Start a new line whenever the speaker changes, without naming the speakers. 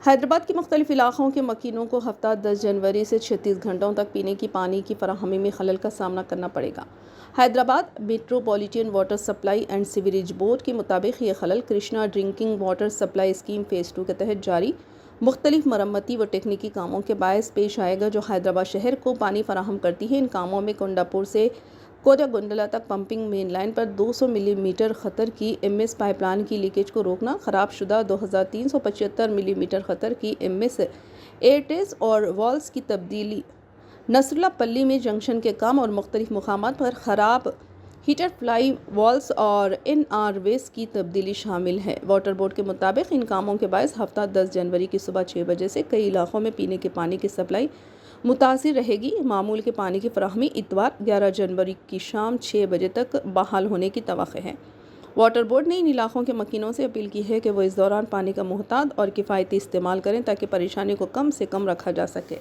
حیدرآباد کے مختلف علاقوں کے مکینوں کو ہفتہ 10 جنوری سے 36 گھنٹوں تک پینے کی پانی کی فراہمی میں خلل کا سامنا کرنا پڑے گا۔ Hyderabad metropolitan water supply and sewerage board کے مطابق یہ خلل Krishna drinking water supply scheme phase 2 کے تحت جاری مختلف مرمتی و تکنیکی کاموں کے باعث پیش آئے گا، جو حیدرآباد شہر کو پانی فراہم کرتی ہے۔ ان کاموں میں کنڈاپور سے کوجاگنڈلا تک پمپنگ مین لائن پر 200 ملی میٹر خطر کی MS پائپ لائن کی لیکیج کو روکنا، خراب شدہ 2375 ملی میٹر خطر کی MS ایئرٹیز اور والز کی تبدیلی، نصراللہ پلی میں جنکشن کے کام اور مختلف مقامات پر خراب ہیٹر فلائی والز اور NR ویز کی تبدیلی شامل ہے۔ واٹر بورڈ کے مطابق ان کاموں کے باعث ہفتہ 10 جنوری کی صبح 6 بجے سے کئی علاقوں میں پینے کے پانی کی سپلائی متاثر رہے گی۔ معمول کے پانی کی فراہمی اتوار 11 جنوری کی شام 6 بجے تک بحال ہونے کی توقع ہے۔ واٹر بورڈ نے ان علاقوں کے مکینوں سے اپیل کی ہے کہ وہ اس دوران پانی کا محتاط اور کفایتی استعمال کریں تاکہ پریشانی کو کم سے کم رکھا جا سکے۔